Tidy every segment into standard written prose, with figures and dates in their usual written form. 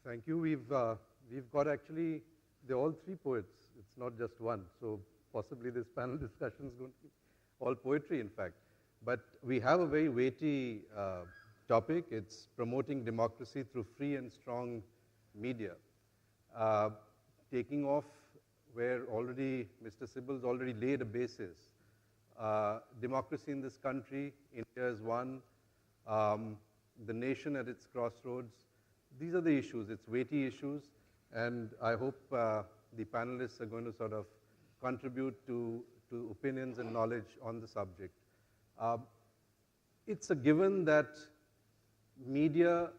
Thank you. We've got actually, they're all three poets. It's not just one. So possibly this panel discussion is going to be all poetry, in fact. But we have a very weighty topic. It's promoting democracy through free and strong media. Taking off where already Mr. Sibbal's already laid a basis. Democracy in this country, India is one. The nation at its crossroads. These are the issues. It's weighty issues, and I hope the panelists are going to sort of contribute to opinions and knowledge on the subject. It's a given that media,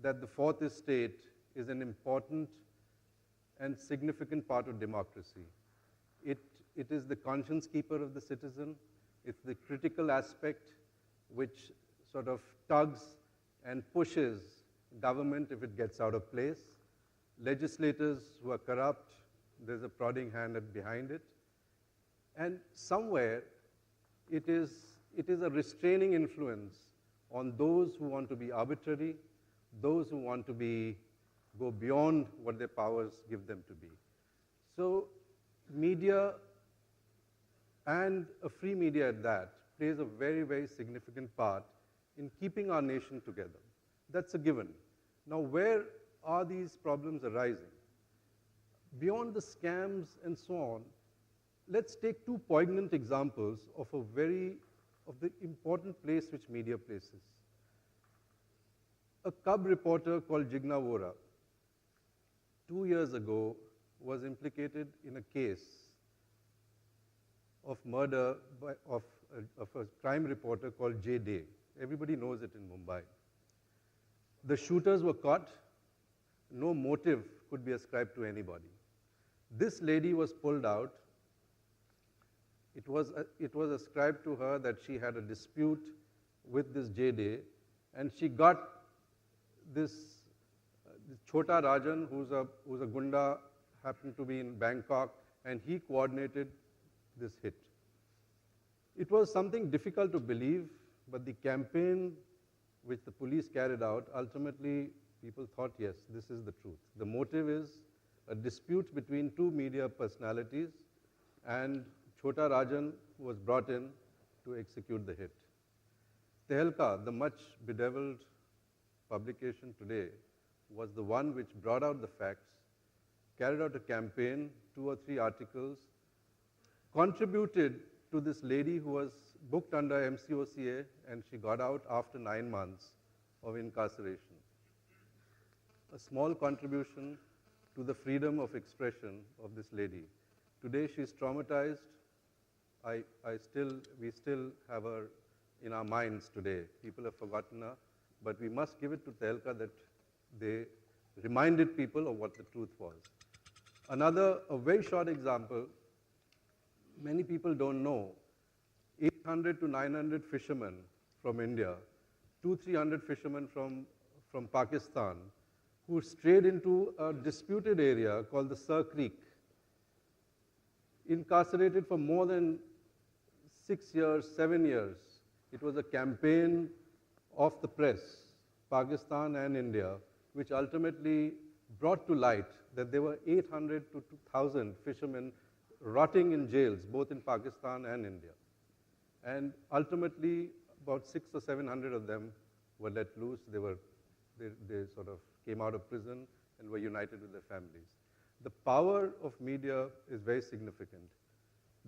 that the fourth estate is an important and significant part of democracy. It is the conscience keeper of the citizen. It's the critical aspect which sort of tugs and pushes government if it gets out of place. Legislators who are corrupt, there's a prodding hand behind it. And somewhere, it is a restraining influence on those who want to be arbitrary, those who want to go beyond what their powers give them to be. So media, and a free media at that, plays a very, very significant part in keeping our nation together. That's a given. Now, where are these problems arising? Beyond the scams and so on, let's take two poignant examples of the important place which media places. A cub reporter called Jigna Vora, 2 years ago, was implicated in a case of murder of a crime reporter called Jay Day. Everybody knows it in Mumbai. The shooters were caught. No motive could be ascribed to anybody. This lady was pulled out. It was ascribed to her that she had a dispute with this Jay Day, and she got this Chota Rajan, who's a gunda, happened to be in Bangkok, and he coordinated this hit. It was something difficult to believe, but the campaign which the police carried out, ultimately people thought, yes, this is the truth. The motive is a dispute between two media personalities, and Chota Rajan was brought in to execute the hit. Tehelka, the much bedeviled publication today, was the one which brought out the facts, carried out a campaign, 2 or 3 articles, contributed to this lady who was booked under MCOCA, and she got out after 9 months of incarceration. A small contribution to the freedom of expression of this lady. Today she's traumatized. We still have her in our minds today. People have forgotten her, but we must give it to Tehelka that they reminded people of what the truth was. Another, a very short example, many people don't know, 800 to 900 fishermen from India, 200-300 fishermen from Pakistan, who strayed into a disputed area called the Sir Creek, incarcerated for more than 6 years, 7 years. It was a campaign of the press, Pakistan and India, which ultimately brought to light that there were 800 to 2,000 fishermen rotting in jails, both in Pakistan and India. And ultimately, about 600 or 700 of them were let loose. They sort of came out of prison and were united with their families. The power of media is very significant.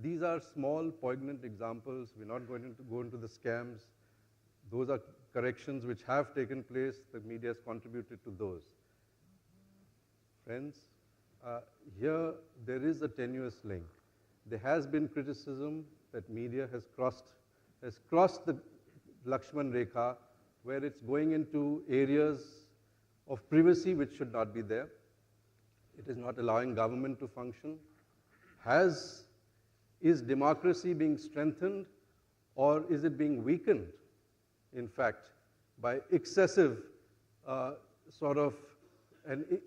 These are small, poignant examples. We're not going to go into the scams. Those are corrections which have taken place. The media has contributed to those. Friends, here there is a tenuous link. There has been criticism that media has crossed the Lakshman Rekha, where it's going into areas of privacy which should not be there. It is not allowing government to function. Is democracy being strengthened, or is it being weakened, in fact, by excessive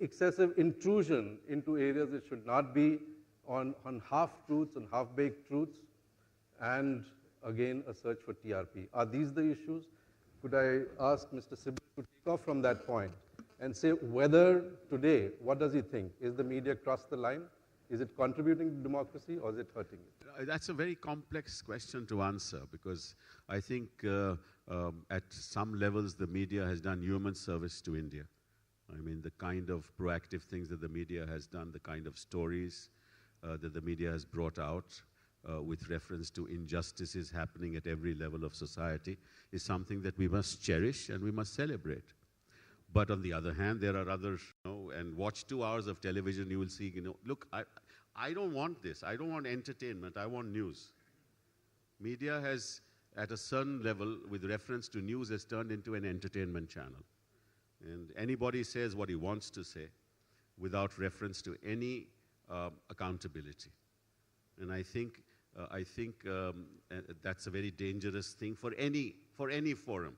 excessive intrusion into areas that should not be, on half-truths and half-baked truths, and again, a search for TRP. Are these the issues? Could I ask Mr. Sibbal to take off from that point and say whether today, what does he think? Is the media crossed the line? Is it contributing to democracy or is it hurting it? That's a very complex question to answer because I think at some levels the media has done human service to India. I mean, the kind of proactive things that the media has done, the kind of stories that the media has brought out with reference to injustices happening at every level of society is something that we must cherish and we must celebrate. But on the other hand, there are others, and watch 2 hours of television, you will see, look, I don't want this. I don't want entertainment. I want news. Media has, at a certain level, with reference to news, has turned into an entertainment channel. And anybody says what he wants to say without reference to any accountability. And I think that's a very dangerous thing for any forum.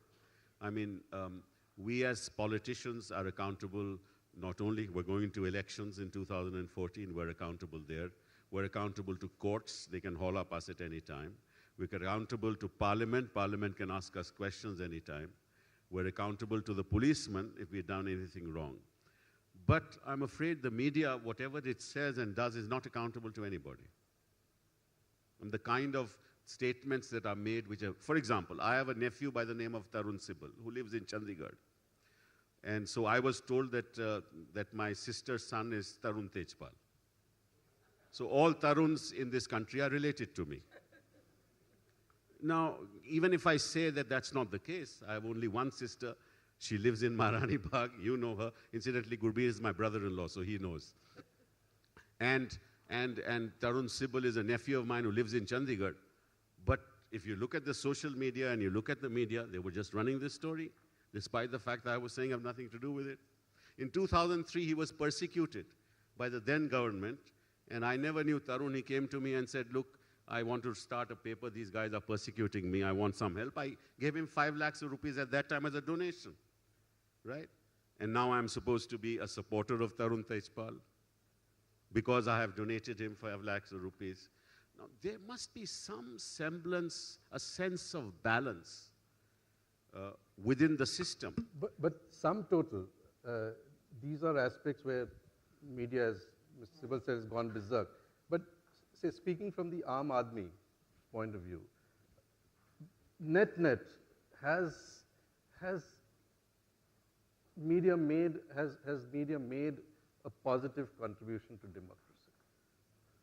I mean, we as politicians are accountable. Not only we're going to elections in 2014, we're accountable there. We're accountable to courts. They can haul up us at any time. We're accountable to Parliament. Parliament can ask us questions anytime. We're accountable to the policeman if we've done anything wrong. But I'm afraid the media, whatever it says and does, is not accountable to anybody. And the kind of statements that are made, which are, for example, I have a nephew by the name of Tarun Sibal, who lives in Chandigarh. And so I was told that, that my sister's son is Tarun Tejpal. So all Taruns in this country are related to me. Now, even if I say that that's not the case, I have only one sister. She lives in Maharani Bagh. You know her. Incidentally, Gurbir is my brother-in-law, so he knows. And Tarun Sibal is a nephew of mine who lives in Chandigarh. But if you look at the social media and you look at the media, they were just running this story, despite the fact that I was saying I have nothing to do with it. In 2003, he was persecuted by the then government, and I never knew Tarun. He came to me and said, look, I want to start a paper. These guys are persecuting me. I want some help. I gave him 5 lakhs of rupees at that time as a donation, right? And now I'm supposed to be a supporter of Tarun Tejpal because I have donated him 5 lakhs of rupees. Now, there must be some semblance, a sense of balance within the system. But sum total, these are aspects where media, as Mr. Sibal said, has gone berserk. But say, speaking from the Aam Aadmi point of view, net has media made a positive contribution to democracy?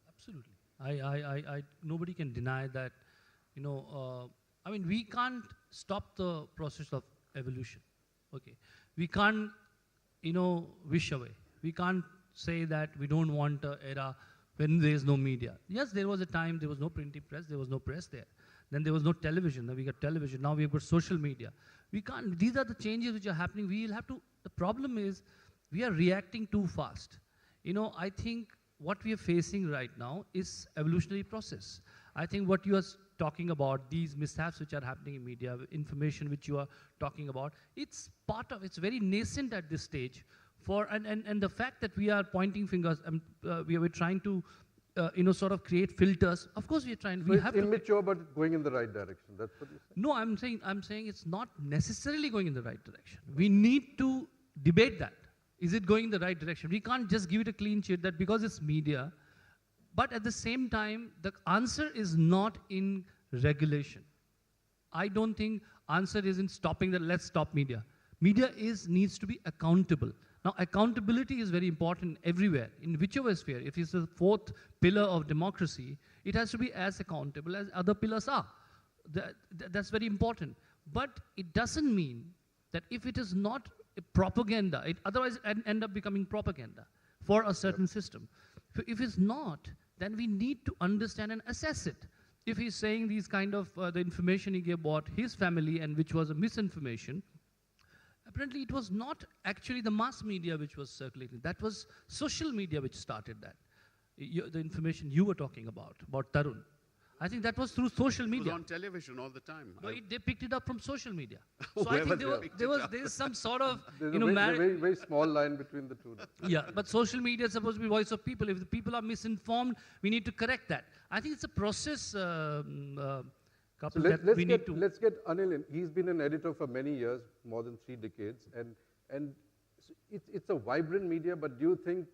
Absolutely. Nobody can deny that. I mean, we can't stop the process of evolution. Okay, we can't, wish away. We can't say that we don't want an era when there is no media. Yes, there was a time there was no printing press, there was no press there. Then there was no television. Then we got television. Now we've got social media. We can't. These are the changes which are happening. We will have to. The problem is we are reacting too fast. I think what we are facing right now is evolutionary process. I think what you are talking about, these mishaps which are happening in media, information which you are talking about, it's it's very nascent at this stage. And the fact that we are pointing fingers, we are trying to, sort of create filters. Of course, we are trying. So it's immature, but going in the right direction. That's what you're saying. No, I'm saying it's not necessarily going in the right direction. We need to debate that. Is it going in the right direction? We can't just give it a clean sheet that because it's media. But at the same time, the answer is not in regulation. I don't think answer is in stopping that. Let's stop media. Media needs to be accountable. Now, accountability is very important everywhere, in whichever sphere. If it's the 4th pillar of democracy, it has to be as accountable as other pillars are. That's very important. But it doesn't mean that if it is not propaganda, otherwise it end up becoming propaganda for a certain system. So if it's not, then we need to understand and assess it. If he's saying these kind of, the information he gave about his family and which was a misinformation, apparently it was not actually the mass media which was circulating. That was social media which started that. The information you were talking about Tarun. I think that was through social media. It was on television all the time. No, they picked it up from social media. So I think there is some sort of, very, very small line between the two. Yeah, but social media is supposed to be voice of people. If the people are misinformed, we need to correct that. I think it's a process, So let's get Anil in. He's been an editor for many years, more than 3 decades, and it's a vibrant media, but do you think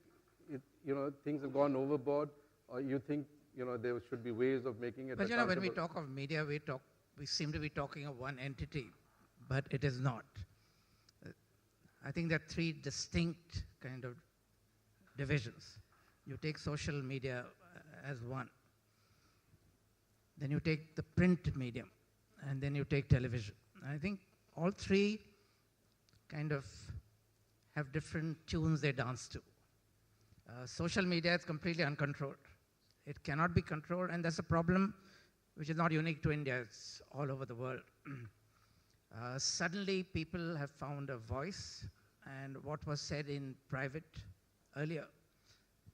things have gone overboard, or you think there should be ways of making it But when we accountable? talk of media, we seem to be talking of one entity, but it is not. I think there are three distinct kind of divisions. You take social media as one, then you take the print medium, and then you take television. I think all three kind of have different tunes they dance to. Social media is completely uncontrolled. It cannot be controlled, and that's a problem which is not unique to India, it's all over the world. Suddenly, people have found a voice, and what was said in private earlier,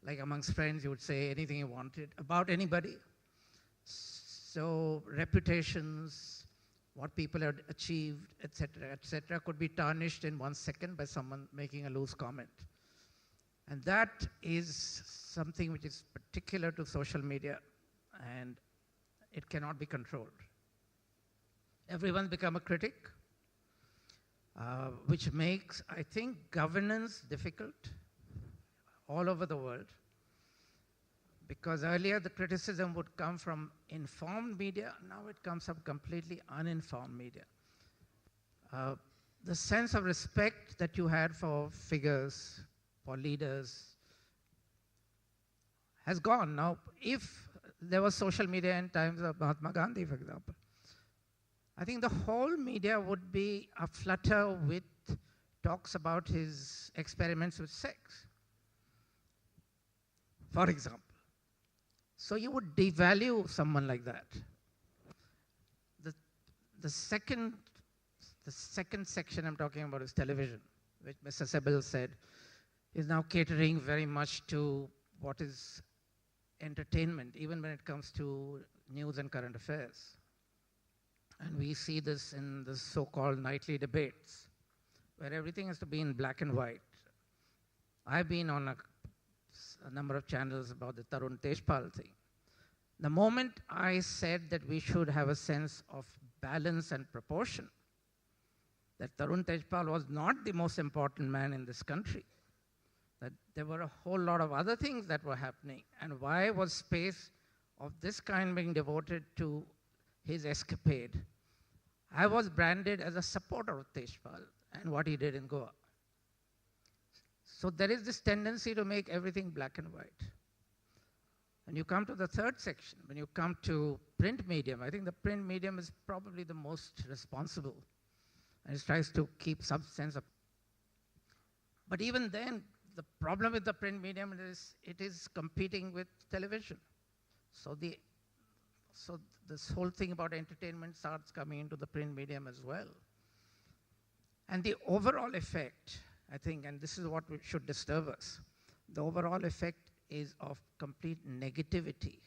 like amongst friends, you would say anything you wanted about anybody. So reputations, what people had achieved, etc., could be tarnished in 1 second by someone making a loose comment. And that is something which is particular to social media, and it cannot be controlled. Everyone's become a critic, which makes, I think, governance difficult all over the world. Because earlier the criticism would come from informed media, now it comes from completely uninformed media. The sense of respect that you had for figures, for leaders, has gone. Now, if there was social media in times of Mahatma Gandhi, for example, I think the whole media would be aflutter with talks about his experiments with sex, for example. So you would devalue someone like that. The second section I'm talking about is television, which Mr. Sebel said is now catering very much to what is entertainment, even when it comes to news and current affairs. And we see this in the so-called nightly debates, where everything has to be in black and white. I've been on a number of channels about the Tarun Tejpal thing. The moment I said that we should have a sense of balance and proportion, that Tarun Tejpal was not the most important man in this country, that there were a whole lot of other things that were happening, and why was space of this kind being devoted to his escapade? I was branded as a supporter of Tejpal and what he did in Goa. So there is this tendency to make everything black and white. And you come to the third section, when you come to print medium, I think the print medium is probably the most responsible, and it tries to keep some sense of. But even then, the problem with the print medium is it is competing with television. So this whole thing about entertainment starts coming into the print medium as well. And the overall effect, I think, and this is what should disturb us, the overall effect is of complete negativity